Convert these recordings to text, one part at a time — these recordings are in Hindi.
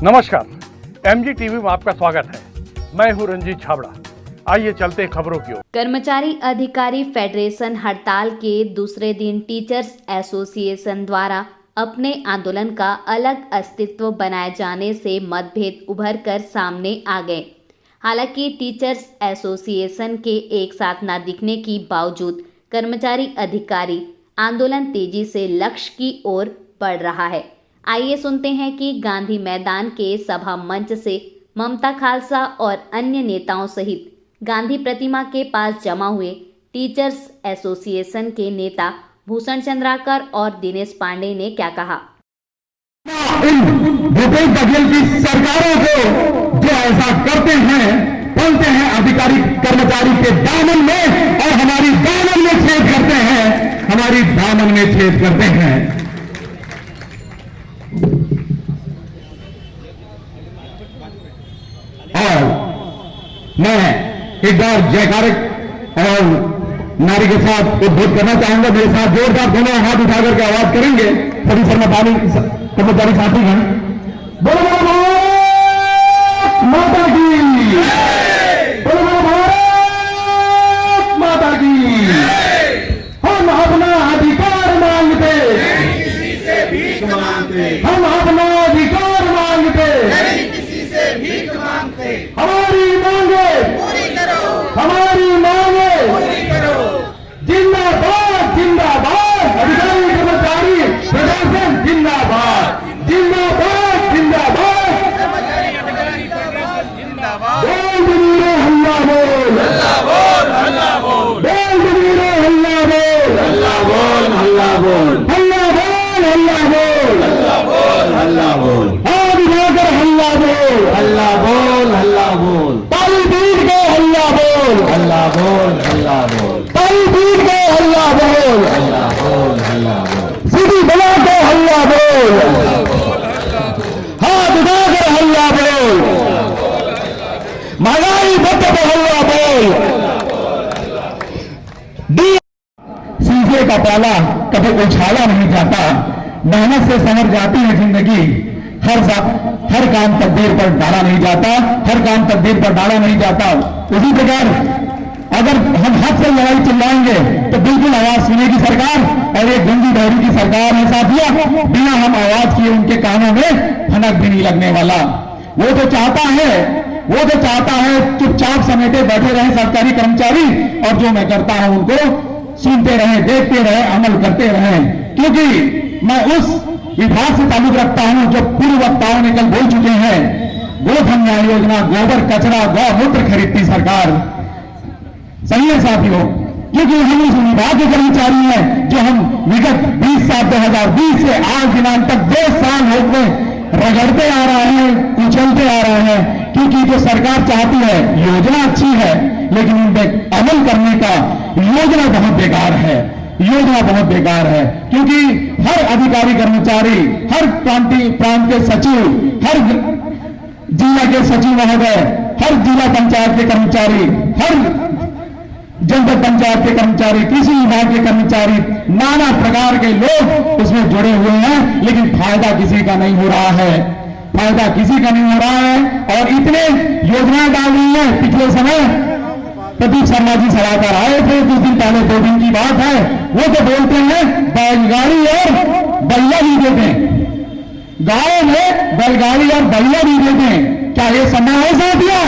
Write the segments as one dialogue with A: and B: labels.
A: नमस्कार, एमजी टीवी में आपका स्वागत है। मैं हूं रंजीत छाबड़ा। आइए चलते हैं खबरों की ओर।
B: कर्मचारी अधिकारी फेडरेशन हड़ताल के दूसरे दिन टीचर्स एसोसिएशन द्वारा अपने आंदोलन का अलग अस्तित्व बनाए जाने से मतभेद उभर कर सामने आ गए। हालांकि टीचर्स एसोसिएशन के एक साथ न दिखने के बावजूद कर्मचारी अधिकारी आंदोलन तेजी से लक्ष्य की ओर बढ़ रहा है। आइए सुनते हैं कि गांधी मैदान के सभा मंच से ममता खालसा और अन्य नेताओं सहित गांधी प्रतिमा के पास जमा हुए टीचर्स एसोसिएशन के नेता भूषण चंद्राकर और दिनेश पांडे ने क्या कहा।
C: भूपेश बघेल की सरकारों को जो ऐसा करते हैं, बोलते हैं अधिकारी कर्मचारी के दामन में और हमारी दामन में छेद करते हैं, हमारी दामन में छेद करते हैं। और मैं एक बार जयकारे और नारी के साथ उद्बोध करना चाहूंगा। मेरे साथ जोरदार दोनों हाथ उठाकर के आवाज करेंगे सभी कर्मचारी साथीगण। बोलो भारत माता की, बोलो भारत माता की। हम अपना अधिकार मांगते,
D: किसी से भीख मांगते,
C: हम अपना अधिकार मांगते,
D: किसी से भीख मांगते।
C: हमारी मांगे
D: पूरी करो,
C: हमारी मांगे
D: पूरी करो।
C: जिंदाबाद जिंदाबाद। अधिकारी कर्मचारी फेडरेशन जिंदाबाद जिंदाबाद जिंदाबाद। बोल जमीरो हल्ला बोल,
D: हल्ला बोल, हल्ला बोल,
C: बोल जमीरो हल्ला बोल,
D: हल्ला बोल, हल्ला बोल,
C: हल्ला बोल, हल्ला बोल,
D: हल्ला बोल, हल्ला बोल,
C: हाथ उठाकर हल्ला बोल,
D: हल्ला बोल, हल्ला बोल,
C: ताली पीट के हल्ला बोल,
D: हल्ला बोल, हल्ला बोल,
C: ताली पीट के हल्ला बोल,
D: हल्ला बोल, हल्ला बोल,
C: सीधी बना के हल्ला बोल, हाथ उठाकर हल्ला बोल, महंगाई भत्ते पे हल्ला बोल। शीशे का प्याला कभी उछाला नहीं जाता, मेहनत से संवर जाती है जिंदगी। हर काम तकदीर पर डाला नहीं जाता, हर काम तकदीर पर डाला नहीं जाता। उसी प्रकार अगर हम हद से लड़ाई चिल्लाएंगे तो बिल्कुल आवाज सुनेगी सरकार, और एक गंदी बहरी की सरकार है साथियों। बिना हम आवाज किए उनके कानों में फनक भी नहीं लगने वाला। वो तो चाहता है चुपचाप समेटे बैठे रहे सरकारी कर्मचारी, और जो मैं करता हूं उनको सुनते रहे, देखते रहे, अमल करते रहे। क्योंकि मैं उस विभाग से ताल्लुक रखता हूं जो पूर्व वक्ताओं ने कल बोल चुके हैं। गोधन न्याय योजना, गोबर कचरा, गौमूत्र खरीदती सरकार। सही है साथियों, क्योंकि हम उस विभाग के कर्मचारी हैं जो हम विगत 20/7/2020 से आज दिनांक तक 2 साल हो गए रगड़ते आ रहे हैं, कुचलते आ रहे हैं। क्योंकि जो सरकार चाहती है योजना अच्छी है, लेकिन उन पर अमल करने का योजना बहुत बेकार है, योजना बहुत बेकार है। क्योंकि हर अधिकारी कर्मचारी, हर प्रांत के सचिव, हर जिला के सचिव महोदय, हर जिला पंचायत के कर्मचारी, हर जनपद पंचायत के कर्मचारी, कृषि विभाग के कर्मचारी, नाना प्रकार के लोग उसमें जुड़े हुए हैं, लेकिन फायदा किसी का नहीं हो रहा है, फायदा किसी का नहीं हो रहा है। और इतने योजनाएं डाल रही है। पिछले समय प्रदीप शर्मा जी सलाहकार आए थे कुछ दिन पहले, 2 दिन की बात है। वो तो बोलते हैं बैलगाड़ी और बैला भी देते हैं, गांव में बैलगाड़ी और बैला भी देते हैं। क्या ये संभव है साथियों?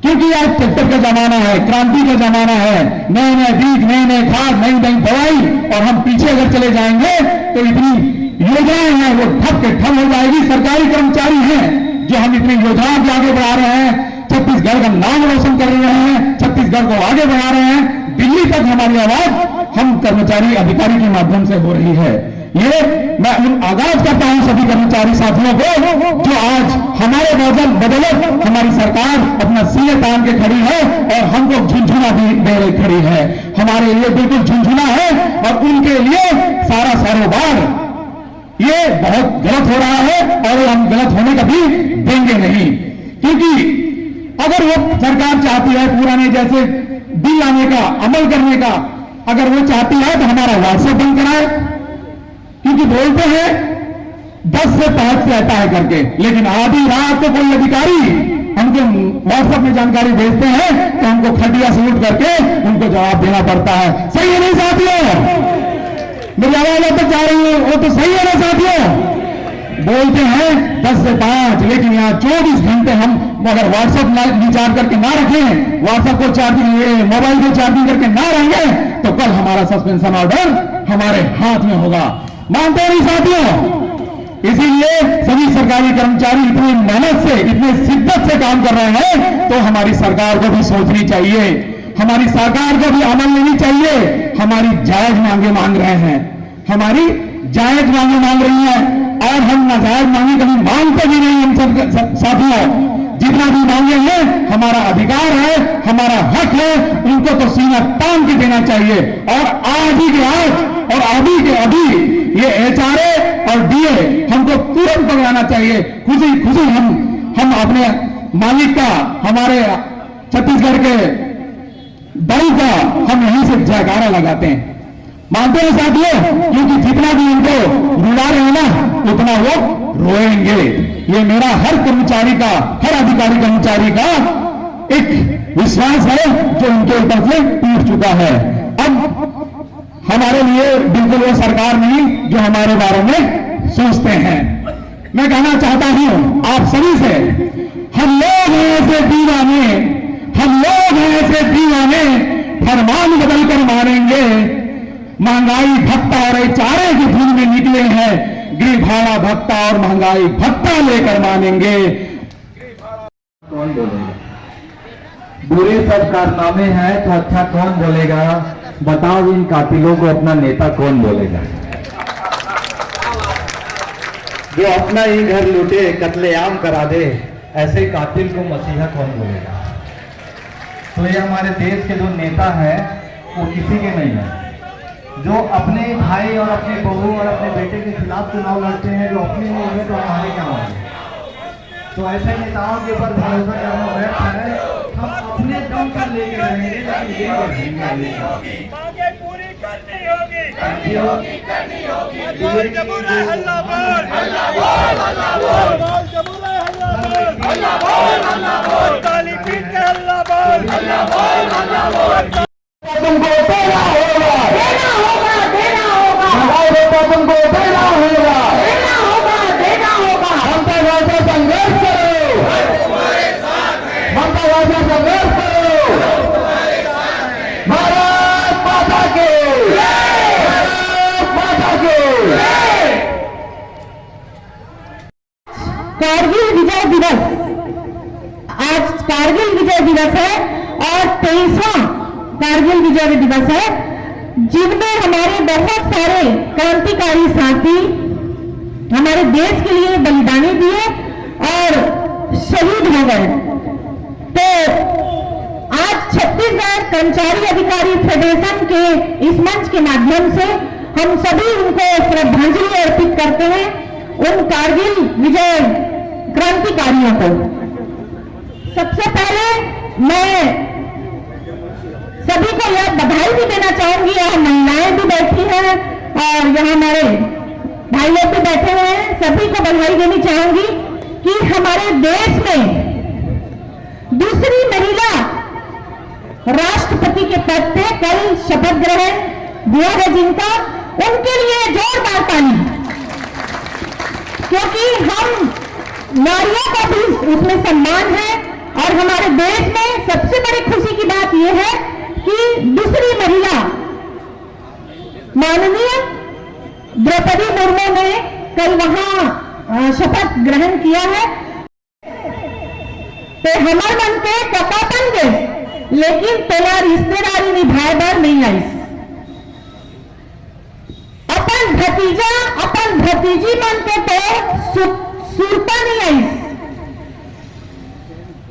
C: क्योंकि आज ट्रैक्टर का जमाना है, क्रांति का जमाना है, नए नए बीज, नए नए खाद, नई नई दवाई। और हम पीछे अगर चले जाएंगे तो इतनी योजनाएं हैं वो ठप के ठप हो जाएगी। सरकारी कर्मचारी हैं जो हम इतनी योजनाओं को आगे बढ़ा रहे हैं, छत्तीसगढ़ का नाम रोशन कर रहे हैं, छत्तीसगढ़ को आगे बढ़ा रहे हैं। दिल्ली तक हमारी आवाज हम कर्मचारी अधिकारी के माध्यम से हो रही है। ये मैं आगाज करता हूं सभी कर्मचारी साथियों को जो आज हमारे बदौलत हमारी सरकार अपना सीने तान के खड़ी है और हमको झुंझुना भी दे रही खड़ी है। हमारे लिए बिल्कुल झुंझुना है और उनके लिए सारा सरोबार। ये बहुत गलत हो रहा है और हम गलत होने कभी देंगे नहीं। क्योंकि अगर वो सरकार चाहती है पुराने जैसे बिल लाने का, अमल करने का, अगर वो चाहती है तो हमारा व्हाट्सएप बंद कराए। क्योंकि बोलते हैं 10 से 5 से आता है करके, लेकिन आधी रात को कोई अधिकारी हमको व्हाट्सएप में जानकारी भेजते हैं कि हमको खटिया से उठ करके उनको जवाब देना पड़ता है। सही है नहीं साथियों? मेरी आवाज अब तक जा रही है? वो तो सही है ना साथियों? बोलते हैं 10 से 5, लेकिन यहाँ 24 घंटे हम अगर व्हाट्सएप रिचार्ज करके ना रखें, व्हाट्सएप को चार्जिंग, मोबाइल को चार्जिंग करके ना रहेंगे, तो कल हमारा सस्पेंशन ऑर्डर हमारे हाथ में होगा। मानते हैं नहीं साथियों? इसीलिए सभी सरकारी कर्मचारी इतनी मेहनत से, इतने शिद्दत से काम कर रहे हैं, तो हमारी सरकार को भी सोचनी चाहिए, हमारी सरकार को भी अमल लेनी चाहिए। हमारी जायज मांगे मांग रहे हैं, हमारी जायज मांगे मांग रही है, और हम नाजायज मांगे कभी मांगते भी नहीं। हम सब साथियों जितना भी मांगे हैं हमारा अधिकार है, हमारा हक है, उनको तो सीना तान के देना चाहिए। और आज ही के आज और अभी के अभी ये एचआरए और डीए हमको तुरंत पकड़ाना चाहिए। खुशी खुशी हम अपने मालिक का, हमारे छत्तीसगढ़ के दल का हम यहीं से जयकारा लगाते हैं। मानते हैं साथियों? क्योंकि जितना भी उनको रुला रहे हैं ना, उतना वो रोएंगे। ये मेरा हर कर्मचारी का, हर अधिकारी कर्मचारी का एक विश्वास है जो उनके ऊपर से टूट चुका है। अब हमारे लिए बिल्कुल वो सरकार नहीं जो हमारे बारे में सोचते हैं। मैं कहना चाहता हूं आप सभी से, हम लोग हैं ऐसे दीवाने, हम लोग हैं ऐसे दीवाने, फरमान बदल कर मानेंगे। महंगाई भत्ता और एचआरए की धुन में निकले हैं, गृह भाड़ा भत्ता और महंगाई भत्ता लेकर मानेंगे।
E: कौन बोलेगा? बुरे सब कारनामे हैं तो अच्छा कौन बोलेगा? बताओ इन कातिलों को अपना नेता कौन बोलेगा? जो अपना ही घर लूटे, कत्लेआम करा दे, ऐसे कातिल को मसीहा कौन बोलेगा? तो ये हमारे देश के जो नेता हैं वो किसी के नहीं है, जो अपने भाई और अपने बहू और अपने बेटे के खिलाफ चुनाव लड़ते हैं, जो अपने नहीं है तो हमारे क्या होंगे? तो ऐसे नेताओं के ऊपर भरोसा करना व्यर्थ है। हम अपने दम पर लेके रहेंगे, लेकिन ये मांगे पूरी करनी होगी, करनी होगी, करनी होगी। बोल जबूरा हल्ला बोल, हल्ला बोल, हल्ला बोल, बोल जबूरा हल्ला बोल, हल्ला बोल, हल्ला बोल, ताली पीट के हल्ला बोल, हल्ला बोल, हल्ला बोल।
C: तुमको देना होगा,
F: देना होगा, देना होगा,
C: तुमको देना होगा,
F: देना होगा, देना होगा।
C: ममता राजा संघर्ष करो, ममता राजा संघर्ष करो, भारत माता के, भारत माता के।
F: कारगिल विजय दिवस, आज कारगिल विजय दिवस है और 23वां कारगिल विजय दिवस है, जिनमें हमारे बहुत सारे क्रांतिकारी साथी हमारे देश के लिए बलिदानी दिए और शहीद हो गए। तो आज छत्तीसगढ़ कर्मचारी अधिकारी फेडरेशन के इस मंच के माध्यम से हम सभी उनको श्रद्धांजलि अर्पित करते हैं, उन कारगिल विजय क्रांतिकारियों को। सबसे पहले मैं सभी को यह बधाई भी देना चाहूंगी। यहाँ महिलाएं भी बैठी हैं और यहाँ हमारे भाई लोग भी बैठे हुए हैं, सभी को बधाई देनी चाहूंगी कि हमारे देश में दूसरी महिला राष्ट्रपति के पद पे कल शपथ ग्रहण हुआ है जिनका, उनके लिए जोरदार ताली, क्योंकि हम नारियों का भी उसमें सम्मान है। और हमारे देश में सबसे बड़ी खुशी की बात यह है कि दूसरी महिला माननीय द्रौपदी मुर्मू ने कल वहां शपथ ग्रहण किया है। तो हमारे मन के कपापन के, लेकिन तेरा रिश्तेदारी निभाए बार नहीं आई। अपन भतीजा अपन भतीजी मन के तो सुरता नहीं आई।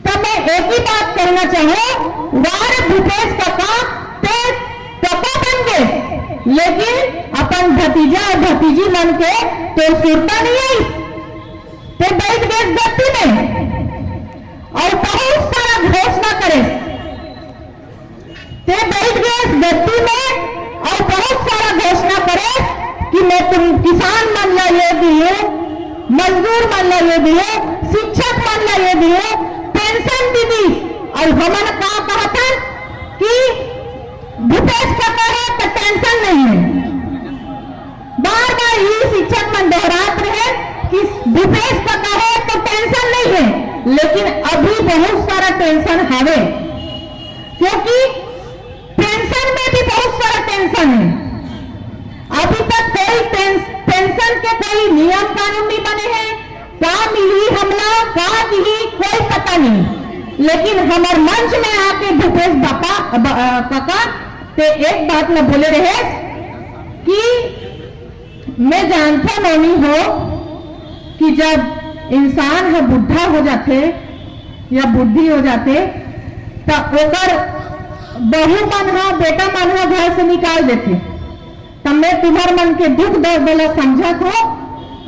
F: तो मैं एक ही बात करना चाहूं, वार भूपेश काका पे कपा बन गए, लेकिन अपन भतीजा और भतीजी मन के तो सुरता नहीं आई। तो बैठ गए गद्दी में और बहुत सारा घोषणा करे, ते बैठ गए गद्दी में और बहुत सारा घोषणा करे कि मैं तुम किसान मन ला ये दी मजदूर मन ला ये दिए, शिक्षक मन ला ये दिए, पेंशन भी दी। और हमन का कहा था कि भूपेश पका है तो टेंशन नहीं है। बार बार ये शिक्षक मन दोहराते रहे कि भूपेश पका है तो टेंशन नहीं है, लेकिन अभी बहुत सारा टेंशन हवे, क्योंकि पेंशन में भी बहुत सारा टेंशन है। अभी तक कोई पेंशन के कोई नियम कानून नहीं बने हैं, क्या मिली हमला क्या मिली कोई पता नहीं। लेकिन हमारे मंच में आके भूपेश पका ते एक बात में बोले रहे कि मैं जानता नहीं हो कि जब इंसान है बुढ़ा हो जाते या बुद्धि हो जाते तो ओकर बहू मन हा बेटा मन हा घर से निकाल देते। तब मैं तुम्हारे मन के दुख दर्द वाला समझत हो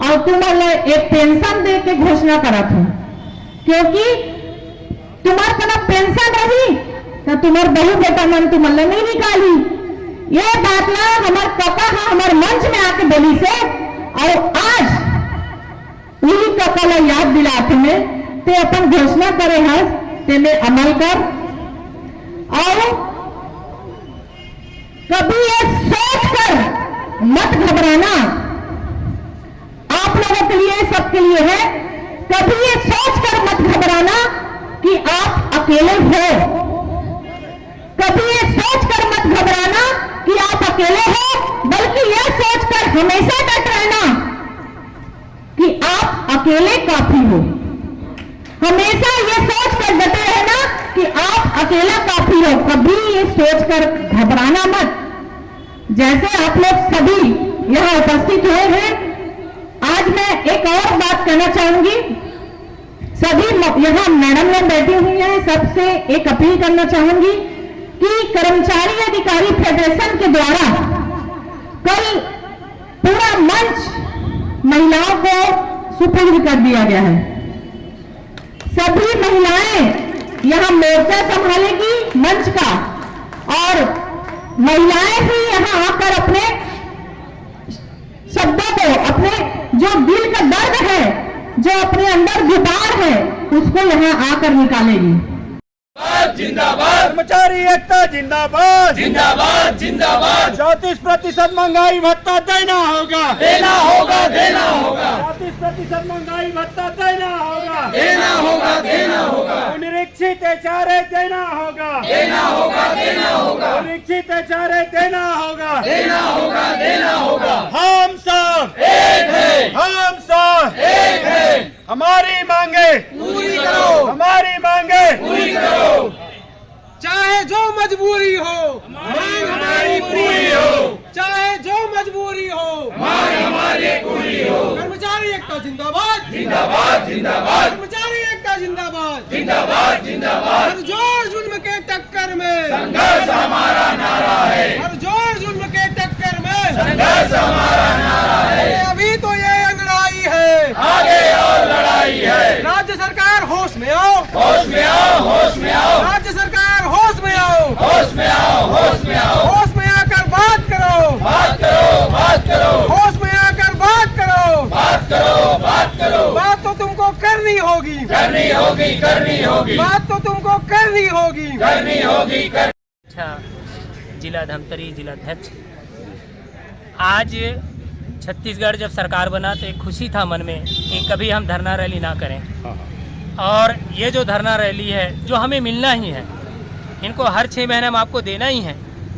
F: और तुम्हारे एक पेंशन दे के घोषणा करत हो, क्योंकि तुम्हारे पास पेंशन रही तो तुम्हारे बहू बेटा मन तुम्हारे नहीं निकाली। ये बात ना हमारे काका हमारे मंच में आके बोली से, और आज वही काका ला याद दिलाते में ते अपन घोषणा करे है ते में अमल कर। और कभी ये सोच कर मत घबराना, आप लोगों के लिए सबके लिए है, कभी ये सोच कर मत घबराना कि आप अकेले हो। कभी ये सोच कर मत घबराना कि आप अकेले हो, बल्कि यह सोचकर हमेशा डट रहना कि आप अकेले काफी हो। हमेशा ये सोचकर डटे रहना कि आप अकेला काफी हो, कभी ये सोचकर घबराना मत। जैसे आप लोग सभी यहाँ उपस्थित हुए हैं, आज मैं एक और बात कहना चाहूंगी। सभी यहाँ मैडम लोग बैठी हुई हैं, सबसे एक अपील करना चाहूंगी कि कर्मचारी अधिकारी फेडरेशन के द्वारा कल पूरा मंच महिलाओं को सुपुर्द कर दिया गया है। सभी महिलाएं यहाँ मोर्चा संभालेगी मंच का, और महिलाएं ही यहाँ आकर अपने शब्दों को, अपने जो दिल का दर्द है, जो अपने अंदर गुबार है, उसको यहाँ आकर निकालेगी।
A: जिंदाबाद कर्मचारी एकता जिंदाबाद जिंदाबाद जिंदाबाद। 34% महंगाई भत्ता देना होगा देना होगा देना होगा। 34% महंगाई भत्ता देना होगा देना होगा देना होगा। निरीक्षित एचआरए देना होगा देना होगा देना होगा। निरीक्षित एचआरए देना होगा देना होगा देना होगा। हम सब एक है, हम सब एक है। हमारी मांगे पूरी करो, हमारी मांगे पूरी करो।
G: चाहे जो मजबूरी हो
A: मांग हमारी पूरी हो,
G: चाहे जो मजबूरी हो
A: मांग हमारी पूरी हो।
G: कर्मचारी एकता जिंदाबाद
A: जिंदाबाद जिंदाबाद
G: कर्मचारी एकता जिंदाबाद
A: जिंदाबाद जिंदाबाद।
G: हर जोर जुल्म के टक्कर में
A: संघर्ष हमारा नारा है,
G: हर जोर जुल्म के टक्कर में
A: संघर्ष हमारा नारा है।
G: अभी तो ये लड़ाई है,
A: आगे और लड़ाई है।
G: राज्य सरकार होश में आओ,
A: होश में आओ, होश में आओ,
G: राज्य सरकार होश में आओ,
A: होश में आओ, होश में आओ।
G: होश में आकर बात करो,
A: बात करो, बात करो,
G: होश में आकर बात करो,
A: बात करो, बात करो।
G: बात तो तुमको करनी होगी,
A: करनी होगी, करनी होगी,
G: बात तो तुमको करनी होगी,
A: करनी होगी,
H: अच्छा जिला धमतरी जिलाध्यक्ष। आज छत्तीसगढ़ जब सरकार बना तो एक खुशी था मन में कि कभी हम धरना रैली ना करें, और ये जो धरना रैली है जो हमें मिलना ही है, इनको हर 6 महीने हम आपको देना ही है,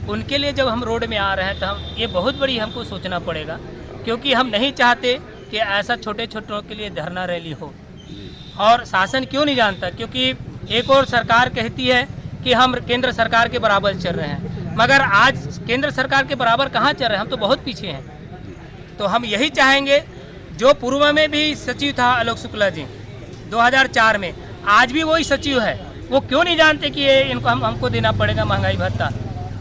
H: उनके लिए जब हम रोड में आ रहे हैं तो हम ये बहुत बड़ी हमको सोचना पड़ेगा, क्योंकि हम नहीं चाहते कि ऐसा छोटे छोटों के लिए धरना रैली हो। और शासन क्यों नहीं जानता, क्योंकि एक और सरकार कहती है कि हम केंद्र सरकार के बराबर चल रहे हैं, मगर आज केंद्र सरकार के बराबर कहाँ चल रहे हैं, हम तो बहुत पीछे हैं। तो हम यही चाहेंगे, जो पूर्व में भी सचिव था आलोक शुक्ला जी 2004 में, आज भी वही सचिव है, वो क्यों नहीं जानते कि ये इनको हमको देना पड़ेगा महंगाई भत्ता,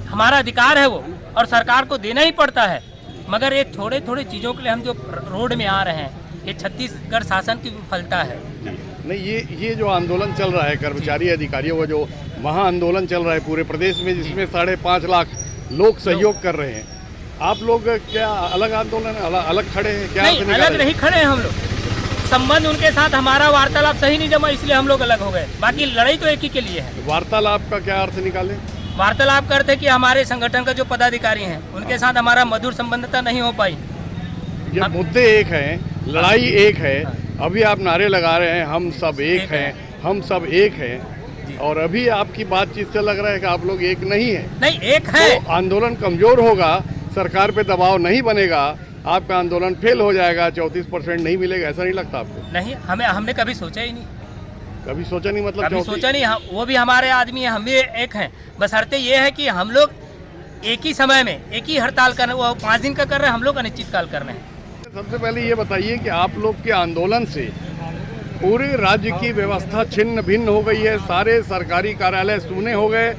H: हमारा अधिकार है वो, और सरकार को देना ही पड़ता है। मगर ये थोड़े थोड़े चीज़ों के लिए हम जो रोड में आ रहे हैं, ये छत्तीसगढ़ शासन की विफलता है।
I: नहीं, ये जो आंदोलन चल रहा है कर्मचारी अधिकारियों का, जो महा आंदोलन चल रहा है पूरे प्रदेश में, जिसमें 5.5 लाख लोग सहयोग कर रहे हैं, आप लोग क्या अलग आंदोलन अलग खड़े हैं क्या?
H: नहीं, अलग नहीं खड़े हैं हम लोग, संबंध उनके साथ हमारा वार्तालाप सही नहीं जमा, इसलिए हम लोग अलग हो गए। बाकी लड़ाई तो एक ही के लिए है।
I: वार्तालाप का क्या अर्थ निकाले?
H: वार्तालाप करते कि हमारे संगठन का जो पदाधिकारी हैं उनके साथ हमारा मधुर संबंधता नहीं हो पाई।
I: ये मुद्दे एक हैं, लड़ाई एक है। अभी आप नारे लगा रहे हैं हम सब एक हैं, हम सब एक हैं, और अभी आपकी बातचीत से लग रहा है कि आप लोग एक नहीं है।
H: नहीं, एक है।
I: तो आंदोलन कमजोर होगा, सरकार पे दबाव नहीं बनेगा, आपका आंदोलन फेल हो जाएगा, 34% नहीं मिलेगा, ऐसा नहीं लगता आपको?
H: नहीं, हमने कभी सोचा ही नहीं।
I: कभी सोचा नहीं? मतलब
H: कभी सोचा नहीं। वो भी हमारे आदमी है, हम भी एक हैं। बस शर्त ये है कि हम लोग एक ही समय में एक ही हड़ताल कर रहे हैं। वो 5 दिन का कर रहे हैं, हम लोग अनिश्चितकाल कर रहे हैं।
I: सबसे पहले ये बताइए कि आप लोग के आंदोलन से पूरे राज्य की व्यवस्था छिन्न भिन्न हो गई है। सारे सरकारी कार्यालय सूने हो गए।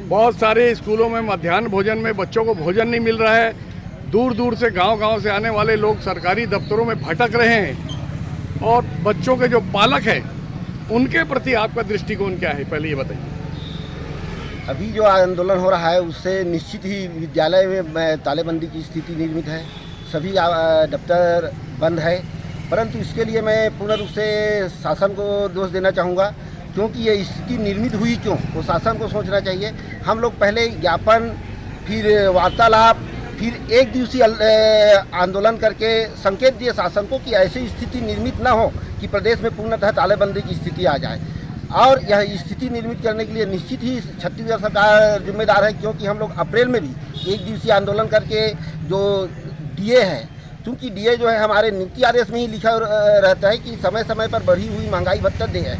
I: बहुत सारे स्कूलों में मध्याह्न भोजन में बच्चों को भोजन नहीं मिल रहा है। दूर दूर से गांव-गांव से आने वाले लोग सरकारी दफ्तरों में भटक रहे हैं, और बच्चों के जो पालक हैं उनके प्रति आपका दृष्टिकोण क्या है, पहले ये बताइए।
J: अभी जो आंदोलन हो रहा है उससे निश्चित ही विद्यालय में तालेबंदी की स्थिति निर्मित है। सभी दफ्तर बंद है, परंतु इसके लिए मैं पूर्ण रूप से शासन को दोष देना चाहूँगा, क्योंकि ये स्थिति निर्मित हुई क्यों, वो शासन को सोचना चाहिए। हम लोग पहले ज्ञापन, फिर वार्तालाप, फिर एक दिवसीय आंदोलन करके संकेत दिए शासन को कि ऐसी स्थिति निर्मित ना हो कि प्रदेश में पूर्णतः तालेबंदी की स्थिति आ जाए। और यह स्थिति निर्मित करने के लिए निश्चित ही छत्तीसगढ़ सरकार जिम्मेदार है, क्योंकि हम लोग अप्रैल में भी एक दिवसीय आंदोलन करके जो डीए है, क्योंकि डीए जो है हमारे नीति आदेश में ही लिखा रहता है कि समय समय पर बढ़ी हुई महंगाई भत्ता दे है,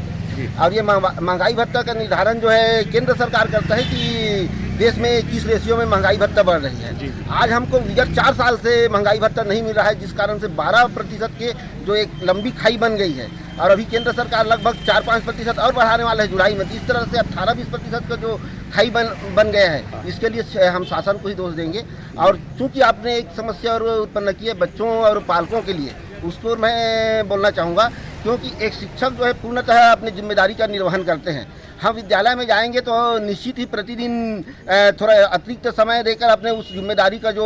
J: और ये महंगाई भत्ता का निर्धारण जो है केंद्र सरकार करता है कि देश में किस रेशियो में महंगाई भत्ता बढ़ रही है। आज हमको विगत 4 साल से महंगाई भत्ता नहीं मिल रहा है, जिस कारण से 12% के जो एक लंबी खाई बन गई है, और अभी केंद्र सरकार लगभग 4-5% और बढ़ाने वाला है जुलाई में। इस तरह से 18-20% का जो खाई बन गया है, इसके लिए हम शासन को ही दोष देंगे। और चूंकि आपने एक समस्या और उत्पन्न की है बच्चों और पालकों के लिए, उसको मैं बोलना चाहूँगा, क्योंकि एक शिक्षक जो है पूर्णतः अपनी जिम्मेदारी का निर्वहन करते हैं। हम विद्यालय में जाएंगे तो निश्चित ही प्रतिदिन थोड़ा अतिरिक्त समय देकर अपने उस जिम्मेदारी का जो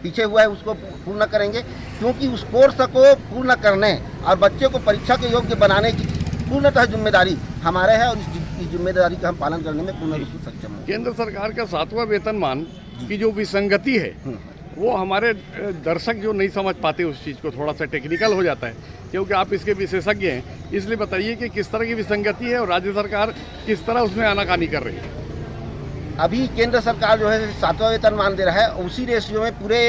J: पीछे हुआ है उसको पूर्ण करेंगे, क्योंकि उस कोर्स को पूर्ण करने और बच्चे को परीक्षा के योग्य बनाने की पूर्णतः जिम्मेदारी हमारे है, और इस जिम्मेदारी का हम पालन करने में पूर्ण रूप से सक्षम हैं।
I: केंद्र सरकार का 7वां वेतनमान की जो विसंगति है, वो हमारे दर्शक जो नहीं समझ पाते उस चीज़ को, थोड़ा सा टेक्निकल हो जाता है, क्योंकि आप इसके विशेषज्ञ हैं। इसलिए बताइए कि किस तरह की विसंगति है और राज्य सरकार किस तरह उसमें आनाकानी कर रही है।
J: अभी केंद्र सरकार जो है 7वां वेतनमान दे रहा है, उसी रेशियो में पूरे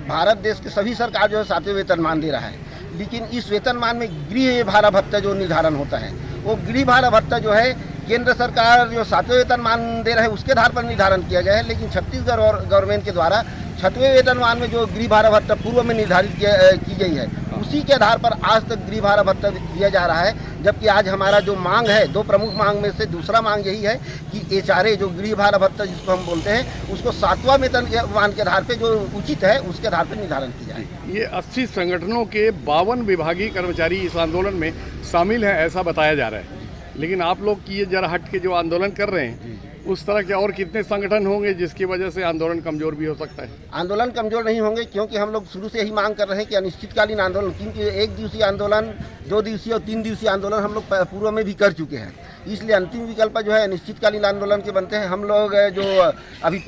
J: भारत देश के सभी सरकार जो है 7वें वेतनमान दे रहा है। लेकिन इस वेतनमान में गृह भाड़ा भत्ता जो निर्धारण होता है, वो गृह भाड़ा भत्ता जो है केंद्र सरकार जो 7वें वेतनमान दे रहा है उसके आधार पर निर्धारण किया गया है, लेकिन छत्तीसगढ़ और गवर्नमेंट के द्वारा 6वें वेतनमान में जो गृह भाड़ा भत्ता पूर्व में निर्धारित की गई है, उसी के आधार पर आज तक गृह भाड़ा भत्ता दिया जा रहा है। जबकि आज हमारा जो मांग है, 2 प्रमुख मांग में से दूसरा मांग यही है कि HRA जो गृह भाड़ा भत्ता जिसको हम बोलते हैं, उसको 7वां वेतनमान के आधार पर जो उचित है उसके आधार पर निर्धारण किया जाए।
I: ये 80 संगठनों के 52 विभागीय कर्मचारी इस आंदोलन में शामिल हैं, ऐसा बताया जा रहा है। लेकिन आप लोग की ये जरा हट के जो आंदोलन कर रहे हैं, उस तरह के और कितने संगठन होंगे जिसकी वजह से आंदोलन कमजोर भी हो सकता है?
J: आंदोलन कमजोर नहीं होंगे, क्योंकि हम लोग शुरू से यही मांग कर रहे हैं कि अनिश्चितकालीन आंदोलन, क्योंकि 1 दिवसीय आंदोलन, 2 दिवसीय और 3 दिवसीय आंदोलन हम लोग पूर्व में भी कर चुके हैं। इसलिए अंतिम विकल्प जो है अनिश्चितकालीन आंदोलन के बनते हैं। हम लोग जो अभी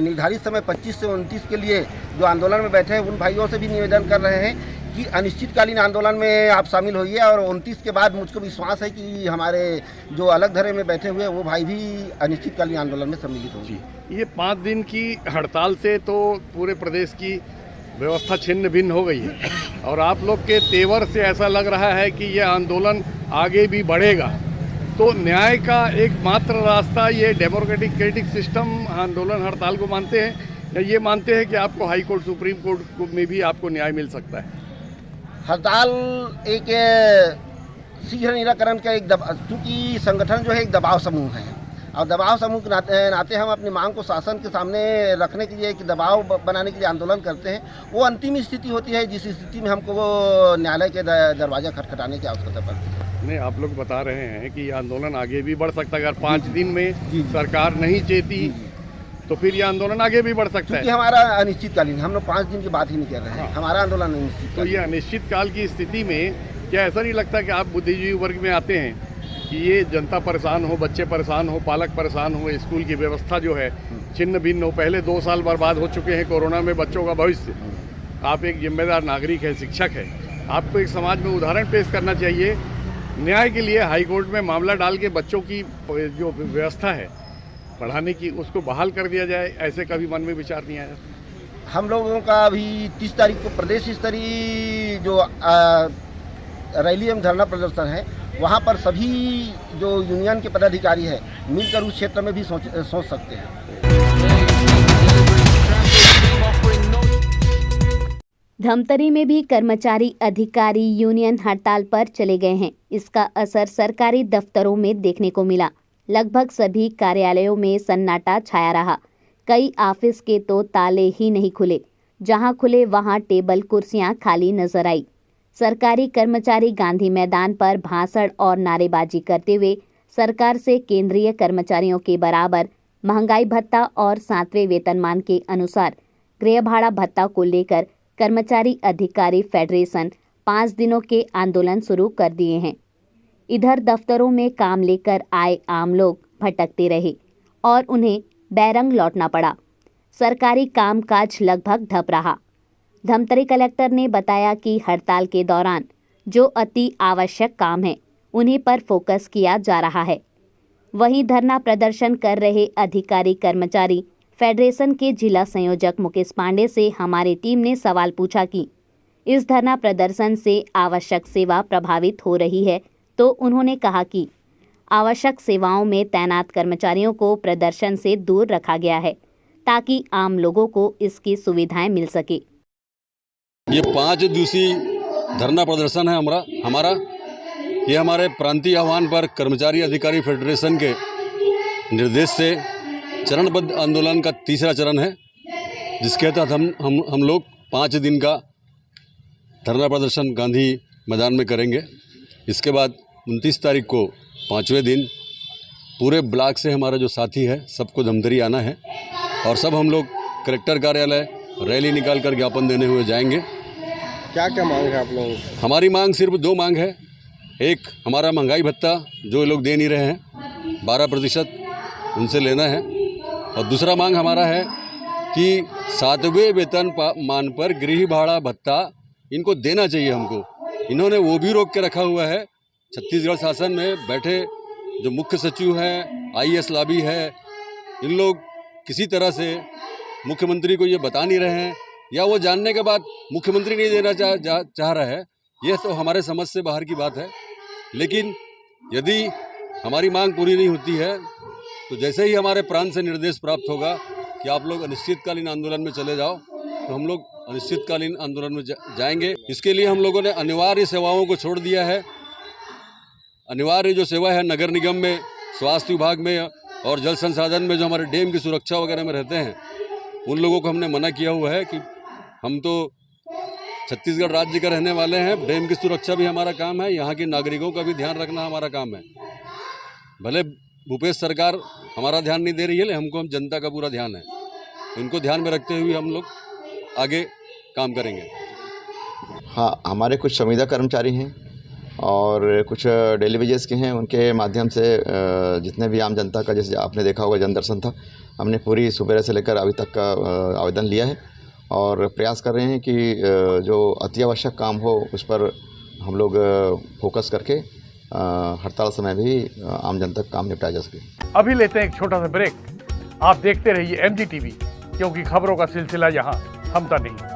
J: निर्धारित समय 25 से 29 के लिए जो आंदोलन में बैठे हैं, उन भाइयों से भी निवेदन कर रहे हैं कि अनिश्चितकालीन आंदोलन में आप शामिल होइए, और 29 के बाद मुझको विश्वास है कि हमारे जो अलग धरे में बैठे हुए वो भाई भी अनिश्चितकालीन आंदोलन में सम्मिलित होंगे।
I: ये 5 दिन की हड़ताल से तो पूरे प्रदेश की व्यवस्था छिन्न भिन्न हो गई है, और आप लोग के तेवर से ऐसा लग रहा है कि ये आंदोलन आगे भी बढ़ेगा। तो न्याय का एकमात्र रास्ता ये डेमोक्रेटिक सिस्टम आंदोलन हड़ताल को मानते हैं, या ये मानते हैं कि आपको हाई कोर्ट, सुप्रीम कोर्ट में भी आपको न्याय मिल सकता है?
J: हड़ताल एक शीघ्र निराकरण का एक चूँकि संगठन जो है एक दबाव समूह है, और दबाव समूह के नाते हम अपनी मांग को शासन के सामने रखने के लिए, एक दबाव बनाने के लिए आंदोलन करते हैं। वो अंतिम स्थिति होती है जिस स्थिति में हमको वो न्यायालय के दरवाजा खटखटाने की आवश्यकता पड़ती है।
I: नहीं, आप लोग बता रहे हैं कि आंदोलन आगे भी बढ़ सकता है। अगर 5 दिन में सरकार नहीं चेती तो फिर ये आंदोलन आगे भी बढ़ सकता है।
J: क्योंकि हमारा अनिश्चितकालीन, हम लोग 5 दिन की बात ही नहीं कर रहे हैं, हमारा आंदोलन अनिश्चित।
I: तो ये अनिश्चित काल की स्थिति में क्या ऐसा नहीं लगता कि आप बुद्धिजीवी वर्ग में आते हैं कि ये जनता परेशान हो, बच्चे परेशान हो, पालक परेशान हो, स्कूल की व्यवस्था जो है छिन्न भिन्न हो, पहले 2 साल बर्बाद हो चुके हैं कोरोना में बच्चों का भविष्य। आप एक जिम्मेदार नागरिक है, शिक्षक है, आपको एक समाज में उदाहरण पेश करना चाहिए। न्याय के लिए हाई कोर्ट में मामला डाल के बच्चों की जो व्यवस्था है पढ़ाने की उसको बहाल कर दिया जाए, ऐसे कभी मन में विचार नहीं आया?
J: हम लोगों का अभी 30 तारीख को प्रदेश स्तरीय जो रैली एवं धरना प्रदर्शन है, वहाँ पर सभी जो यूनियन के पदाधिकारी हैं मिलकर उस क्षेत्र में भी सोच सकते हैं।
B: धमतरी में भी कर्मचारी अधिकारी यूनियन हड़ताल पर चले गए हैं। इसका असर सरकारी दफ्तरों में देखने को मिला। लगभग सभी कार्यालयों में सन्नाटा छाया रहा। कई ऑफिस के तो ताले ही नहीं खुले, जहां खुले वहां टेबल कुर्सियां खाली नजर आई। सरकारी कर्मचारी गांधी मैदान पर भाषण और नारेबाजी करते हुए सरकार से केंद्रीय कर्मचारियों के बराबर महंगाई भत्ता और 7वें वेतनमान के अनुसार गृह भाड़ा भत्ता को लेकर कर्मचारी अधिकारी फेडरेशन 5 दिनों के आंदोलन शुरू कर दिए हैं। इधर दफ्तरों में काम लेकर आए आम लोग भटकते रहे और उन्हें बैरंग लौटना पड़ा। सरकारी कामकाज लगभग ठप रहा। धमतरी कलेक्टर ने बताया कि हड़ताल के दौरान जो अति आवश्यक काम है उन्हीं पर फोकस किया जा रहा है। वहीं धरना प्रदर्शन कर रहे अधिकारी कर्मचारी फेडरेशन के जिला संयोजक मुकेश पांडे से हमारी टीम ने सवाल पूछा कि इस धरना प्रदर्शन से आवश्यक सेवा प्रभावित हो रही है, तो उन्होंने कहा कि आवश्यक सेवाओं में तैनात कर्मचारियों को प्रदर्शन से दूर रखा गया है ताकि आम लोगों को इसकी सुविधाएं मिल सके।
K: ये 5 दिवसीय धरना प्रदर्शन है हमारा ये हमारे प्रांतीय आह्वान पर कर्मचारी अधिकारी फेडरेशन के निर्देश से चरणबद्ध आंदोलन का तीसरा चरण है, जिसके तहत हम लोग 5 दिन का धरना प्रदर्शन गांधी मैदान में करेंगे। इसके बाद 29 तारीख को 5वें दिन पूरे ब्लॉक से हमारा जो साथी है सबको धमतरी आना है और सब हम लोग कलेक्टर कार्यालय रैली निकाल कर ज्ञापन देने हुए जाएंगे।
E: क्या क्या मांग है आप लोगों की?
K: हमारी मांग सिर्फ 2 मांग है। एक, हमारा महंगाई भत्ता जो ये लोग दे नहीं रहे हैं 12% उनसे लेना है, और दूसरा मांग हमारा है कि 7वें वेतन मान पर गृह भाड़ा भत्ता इनको देना चाहिए हमको। इन्होंने वो भी रोक के रखा हुआ है। छत्तीसगढ़ शासन में बैठे जो मुख्य सचिव हैं, IAS लाबी है, इन लोग किसी तरह से मुख्यमंत्री को ये बता नहीं रहे हैं, या वो जानने के बाद मुख्यमंत्री नहीं देना चाह रहा है। यह तो हमारे समझ से बाहर की बात है। लेकिन यदि हमारी मांग पूरी नहीं होती है तो जैसे ही हमारे प्रांत से निर्देश प्राप्त होगा कि आप लोग अनिश्चितकालीन आंदोलन में चले जाओ, तो हम लोग अनिश्चितकालीन आंदोलन में जाएंगे। इसके लिए हम लोगों ने अनिवार्य सेवाओं को छोड़ दिया है। अनिवार्य जो सेवा है नगर निगम में, स्वास्थ्य विभाग में और जल संसाधन में जो हमारे डैम की सुरक्षा वगैरह में रहते हैं, उन लोगों को हमने मना किया हुआ है कि हम तो छत्तीसगढ़ राज्य के रहने वाले हैं। डैम की सुरक्षा भी हमारा काम है, यहाँ के नागरिकों का भी ध्यान रखना हमारा काम है। भले भूपेश सरकार हमारा ध्यान नहीं दे रही है, हमको हम जनता का पूरा ध्यान है। उनको ध्यान में रखते हुए हम लोग आगे काम करेंगे।
L: हाँ, हमारे कुछ संविदा कर्मचारी हैं और कुछ डेली वेजेस के हैं। उनके माध्यम से जितने भी आम जनता का, जैसे आपने देखा होगा जनदर्शन था, हमने पूरी सुबह से लेकर अभी तक का आवेदन लिया है और प्रयास कर रहे हैं कि जो अति आवश्यक काम हो उस पर हम लोग फोकस करके हड़ताल समय भी आम जनता का काम निपटाया जा सके।
I: अभी लेते हैं एक छोटा सा ब्रेक। आप देखते रहिए MG TV, क्योंकि खबरों का सिलसिला यहाँ थमता नहीं।